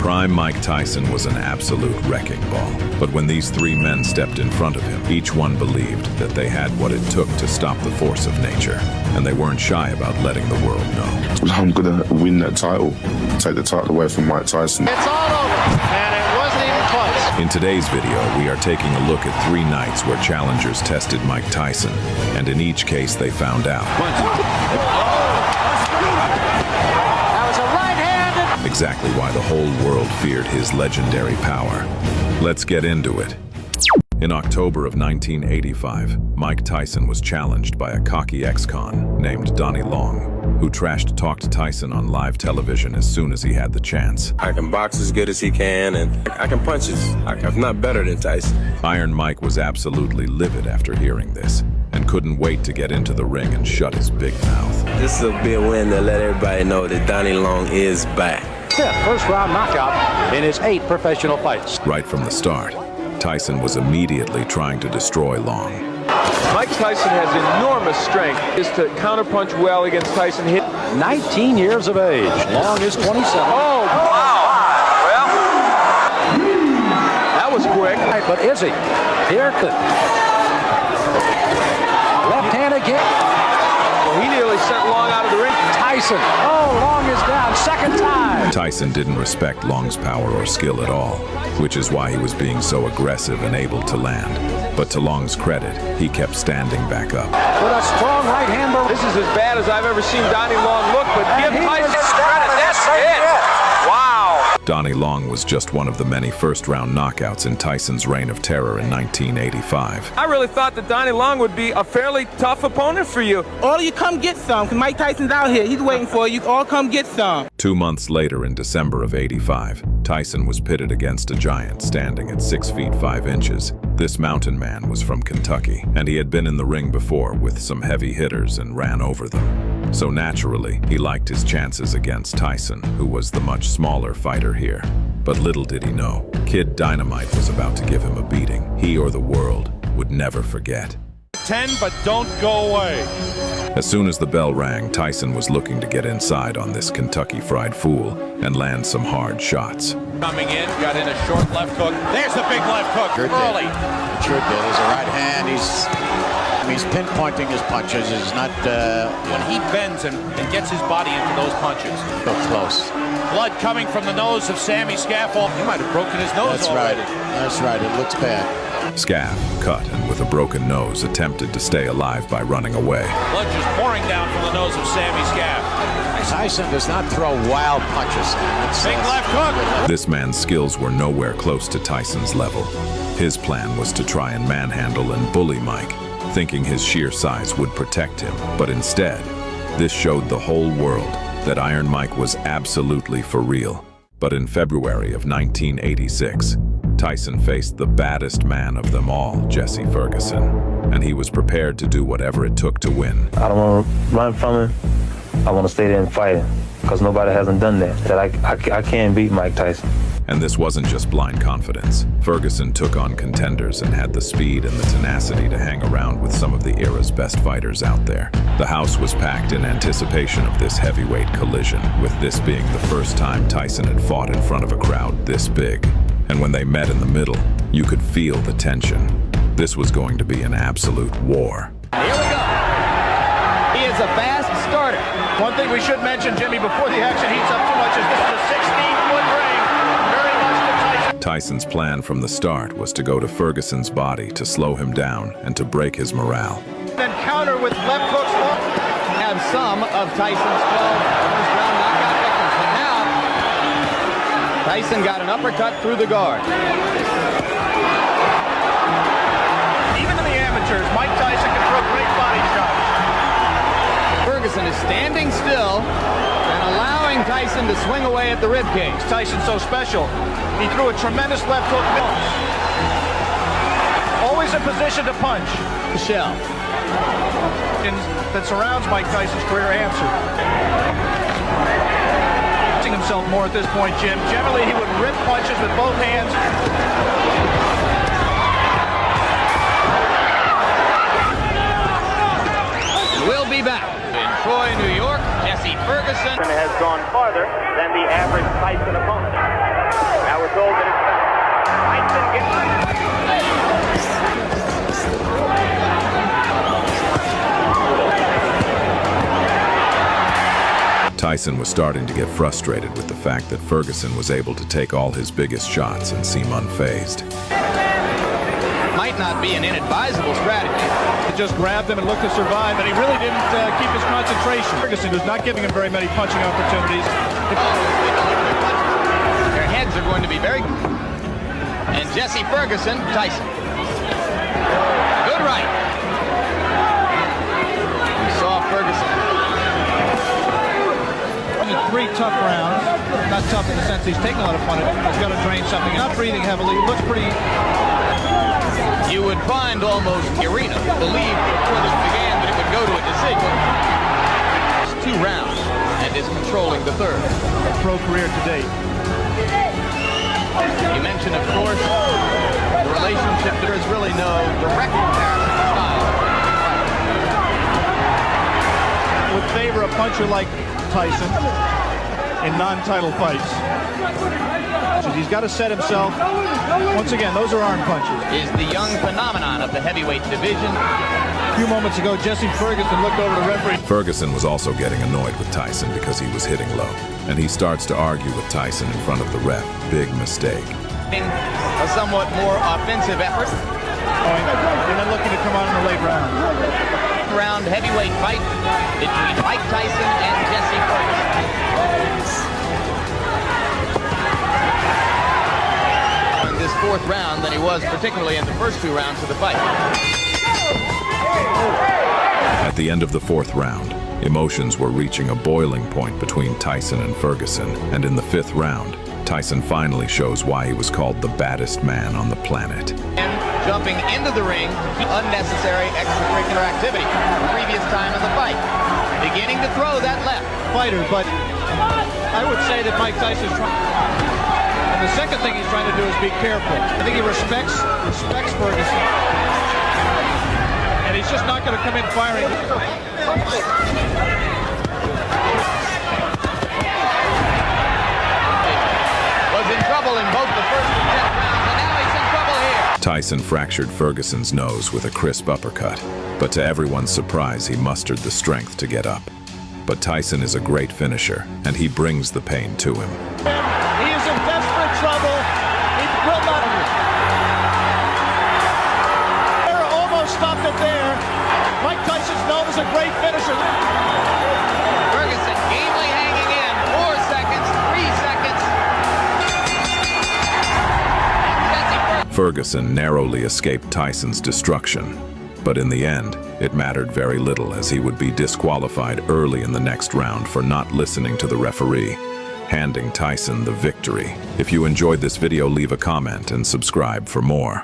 prime, Mike Tyson was an absolute wrecking ball. But when these three men stepped in front of him, each one believed that they had what it took to stop the force of nature. And they weren't shy about letting the world know. I'm gonna win that title, take the title away from Mike Tyson. It's all over, and it wasn't even close. In today's video, we are taking a look at 3 nights where challengers tested Mike Tyson, and in each case they found out exactly why the whole world feared his legendary power. Let's get into it. In October of 1985, Mike Tyson was challenged by a cocky ex-con named Donnie Long, who trash-talked Tyson on live television as soon as he had the chance. I can box as good as he can, and I can punch I'm not better than Tyson. Iron Mike was absolutely livid after hearing this, and couldn't wait to get into the ring and shut his big mouth. This will be a win to let everybody know that Donnie Long is back. Yeah, first-round knockout in his 8 professional fights. Right from the start, Tyson was immediately trying to destroy Long. Mike Tyson has enormous strength. Is to counterpunch well against Tyson. 19 years of age. Long is 27. Oh, wow. Well, that was quick. But is he? Here to left hand again. Well, he nearly sent Long out of the ring. Tyson. Oh, Long is down. Second time. Tyson didn't respect Long's power or skill at all, which is why he was being so aggressive and able to land. But to Long's credit, he kept standing back up. With a strong right hand. This is as bad as I've ever seen Donnie Long look, but give Tyson credit. That's it. Wow. Donnie Long was just one of the many first-round knockouts in Tyson's reign of terror in 1985. I really thought that Donnie Long would be a fairly tough opponent for you. All of you come get some, because Mike Tyson's out here. He's waiting for you. All come get some. 2 months later, in December of '85, Tyson was pitted against a giant standing at 6 feet 5 inches. This mountain man was from Kentucky, and he had been in the ring before with some heavy hitters and ran over them. So naturally, he liked his chances against Tyson, who was the much smaller fighter here. But little did he know, Kid Dynamite was about to give him a beating he or the world would never forget. 10, but don't go away. As soon as the bell rang, Tyson was looking to get inside on this Kentucky Fried Fool and land some hard shots. Coming in, got in a short left hook. There's the big left hook early. Sure did. He's a right hand. He's pinpointing his punches. He's not. When he bends and gets his body into those punches. So close. Blood coming from the nose of Sammy Scaffold. He might have broken his nose That's already. right. That's right. It looks bad. Scaff, cut and with a broken nose, attempted to stay alive by running away. Blood just pouring down from the nose of Sammy Scaff. Tyson does not throw wild punches. Big left hook. This man's skills were nowhere close to Tyson's level. His plan was to try and manhandle and bully Mike, thinking his sheer size would protect him. But instead, this showed the whole world that Iron Mike was absolutely for real. But in February of 1986, Tyson faced the baddest man of them all, Jesse Ferguson, and he was prepared to do whatever it took to win. I don't want to run from him. I want to stay there and fight him, because nobody hasn't done that. I can beat Mike Tyson. And this wasn't just blind confidence. Ferguson took on contenders and had the speed and the tenacity to hang around with some of the era's best fighters out there. The house was packed in anticipation of this heavyweight collision, with this being the first time Tyson had fought in front of a crowd this big. And when they met in the middle, you could feel the tension. This was going to be an absolute war. Here we go. He is a fast starter. One thing we should mention, Jimmy, before the action heats up too much, is this is a 16-foot ring. Very much to Tyson. Tyson's plan from the start was to go to Ferguson's body to slow him down and to break his morale. Then counter with left hooks. Have some of Tyson's 12 first-round knockout victories. But now, Tyson got an uppercut through the guard. Even in the amateurs, Mike Tyson can throw great body shots. Ferguson is standing still and allowing Tyson to swing away at the ribcage. Tyson's so special. He threw a tremendous left hook. Always in position to punch. Michelle. That surrounds Mike Tyson's career answer. Himself more at this point, Jim. Generally, he would rip punches with both hands. We'll be back in Troy, New York. Jesse Ferguson has gone farther than the average Tyson opponent. Tyson was starting to get frustrated with the fact that Ferguson was able to take all his biggest shots and seem unfazed. Might not be an inadvisable strategy. He just grabbed him and looked to survive, and he really didn't keep his concentration. Ferguson was not giving him very many punching opportunities. Their heads are going to be very... And Jesse Ferguson, Tyson. Good right. We saw Ferguson. 3 tough rounds. Not tough in the sense he's taking a lot of fun. He's got to drain something. Not breathing heavily. He looks pretty... You would find almost the arena believed before this began that it would go to a decision. It's 2 rounds and is controlling the third. Pro career to date. You mentioned, of course, the relationship. There is really no direct comparison style. Would favor a puncher like Tyson in non-title fights. He's got to set himself. Once again, those are arm punches. Is the young phenomenon of the heavyweight division. A few moments ago, Jesse Ferguson looked over the referee. Ferguson was also getting annoyed with Tyson because he was hitting low, and he starts to argue with Tyson in front of the ref. Big mistake. A somewhat more offensive effort. And then looking to come on in the late round. Round heavyweight fight between Mike Tyson and Jesse Ferguson. In this 4th round than he was particularly in the first 2 rounds of the fight. At the end of the 4th round, emotions were reaching a boiling point between Tyson and Ferguson, and in the 5th round, Tyson finally shows why he was called the baddest man on the planet. And jumping into the ring, unnecessary extracurricular activity. Previous time in the fight, beginning to throw that left. Fighter, but I would say that Mike Tyson's trying. And the second thing he's trying to do is be careful. I think he respects Ferguson. And he's just not going to come in firing. Was in trouble in both the first and 10th rounds, and now he's in trouble here. Tyson fractured Ferguson's nose with a crisp uppercut, but to everyone's surprise, he mustered the strength to get up. But Tyson is a great finisher, and he brings the pain to him. He is in desperate trouble. He will not. They're almost stopped it there. Mike Tyson's known as a great finisher. Ferguson gamely hanging in. 4 seconds, 3 seconds. Ferguson narrowly escaped Tyson's destruction, but in the end, it mattered very little as he would be disqualified early in the next round for not listening to the referee, handing Tyson the victory. If you enjoyed this video, leave a comment and subscribe for more.